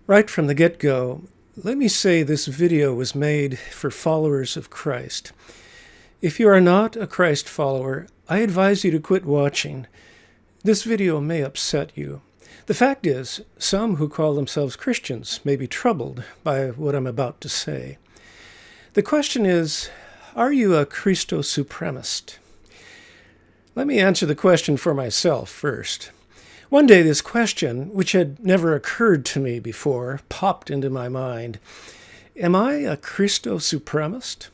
Right from the get-go, let me say this video was made for followers of Christ. If you are not a Christ follower, I advise you to quit watching. This video may upset you. The fact is, some who call themselves Christians may be troubled by what I'm about to say. The question is, are you a Christo-Supremist? Let me answer the question for myself first. One day this question, which had never occurred to me before, popped into my mind. Am I a Christo-Supremist?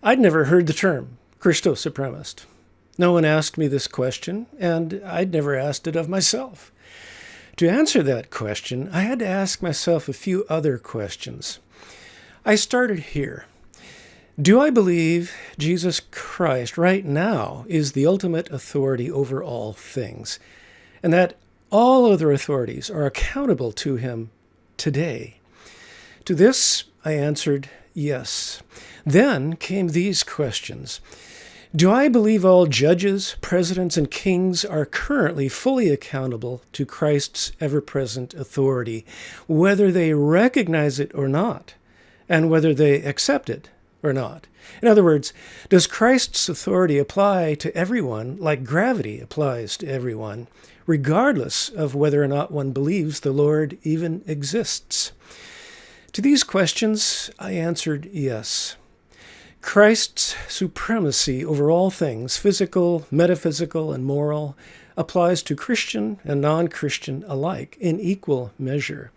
I'd never heard the term Christo-Supremist. No one asked me this question, and I'd never asked it of myself. To answer that question, I had to ask myself a few other questions. I started here. Do I believe Jesus Christ right now is the ultimate authority over all things, and that all other authorities are accountable to him today? To this, I answered yes. Then came these questions. Do I believe all judges, presidents, and kings are currently fully accountable to Christ's ever-present authority, whether they recognize it or not, and whether they accept it or not? In other words, does Christ's authority apply to everyone like gravity applies to everyone, regardless of whether or not one believes the Lord even exists? To these questions, I answered yes. Christ's supremacy over all things, physical, metaphysical, and moral, applies to Christian and non-Christian alike in equal measure.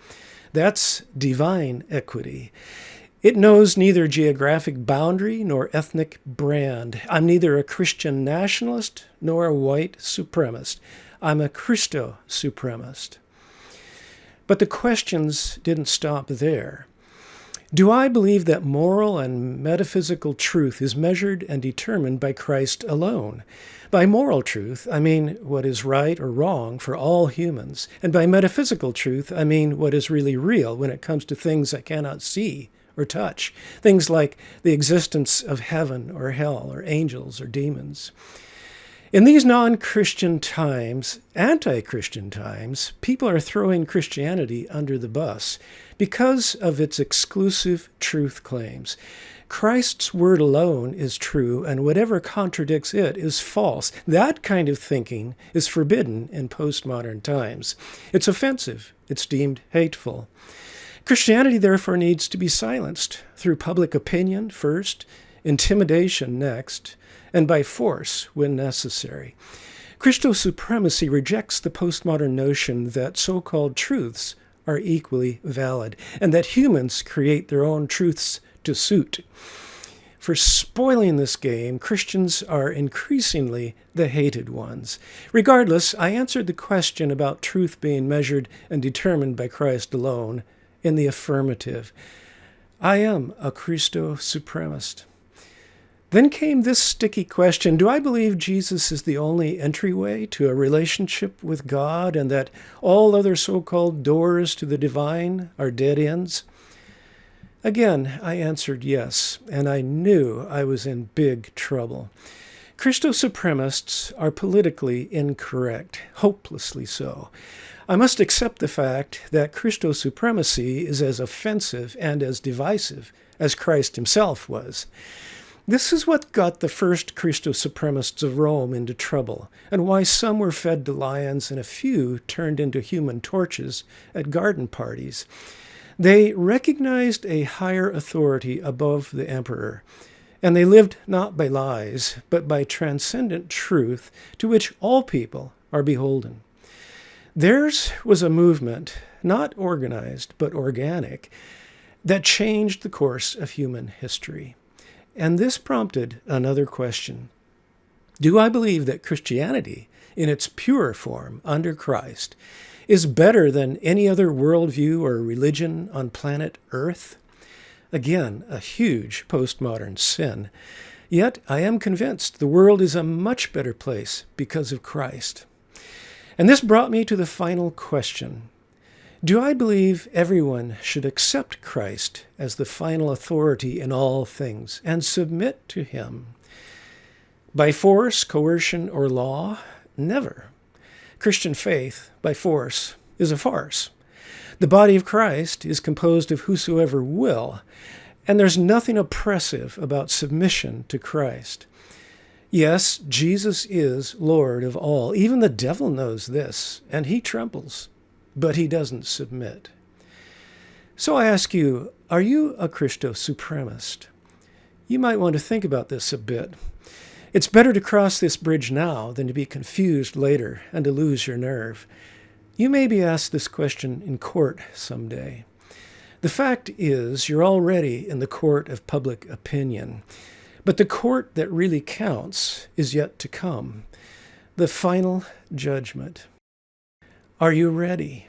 That's divine equity. It knows neither geographic boundary nor ethnic brand. I'm neither a Christian nationalist nor a white supremacist. I'm a Christo-Supremist. But the questions didn't stop there. Do I believe that moral and metaphysical truth is measured and determined by Christ alone? By moral truth, I mean what is right or wrong for all humans. And by metaphysical truth, I mean what is really real when it comes to things I cannot see or touch. Things like the existence of heaven or hell or angels or demons. In these non-Christian times, anti-Christian times, people are throwing Christianity under the bus because of its exclusive truth claims. Christ's word alone is true, and whatever contradicts it is false. That kind of thinking is forbidden in postmodern times. It's offensive. It's deemed hateful. Christianity, therefore, needs to be silenced through public opinion first, intimidation next, and by force when necessary. Christo-supremacy rejects the postmodern notion that so-called truths are equally valid, and that humans create their own truths to suit. For spoiling this game, Christians are increasingly the hated ones. Regardless, I answered the question about truth being measured and determined by Christ alone in the affirmative. I am a Christo-Supremist. Then came this sticky question, do I believe Jesus is the only entryway to a relationship with God and that all other so-called doors to the divine are dead ends? Again, I answered yes, and I knew I was in big trouble. Christo-Supremists are politically incorrect, hopelessly so. I must accept the fact that Christo-Supremacy is as offensive and as divisive as Christ himself was. This is what got the first Christo-Supremists of Rome into trouble, and why some were fed to lions and a few turned into human torches at garden parties. They recognized a higher authority above the emperor, and they lived not by lies, but by transcendent truth to which all people are beholden. Theirs was a movement, not organized, but organic, that changed the course of human history. And this prompted another question. Do I believe that Christianity, in its pure form under Christ, is better than any other worldview or religion on planet Earth? Again, a huge postmodern sin. Yet I am convinced the world is a much better place because of Christ. And this brought me to the final question. Do I believe everyone should accept Christ as the final authority in all things and submit to him? By force, coercion, or law? Never. Christian faith, by force, is a farce. The body of Christ is composed of whosoever will, and there's nothing oppressive about submission to Christ. Yes, Jesus is Lord of all. Even the devil knows this, and he trembles, but he doesn't submit. So I ask you, are you a Christo-Supremist? You might want to think about this a bit. It's better to cross this bridge now than to be confused later and to lose your nerve. You may be asked this question in court someday. The fact is, you're already in the court of public opinion. But the court that really counts is yet to come, the final judgment. Are you ready?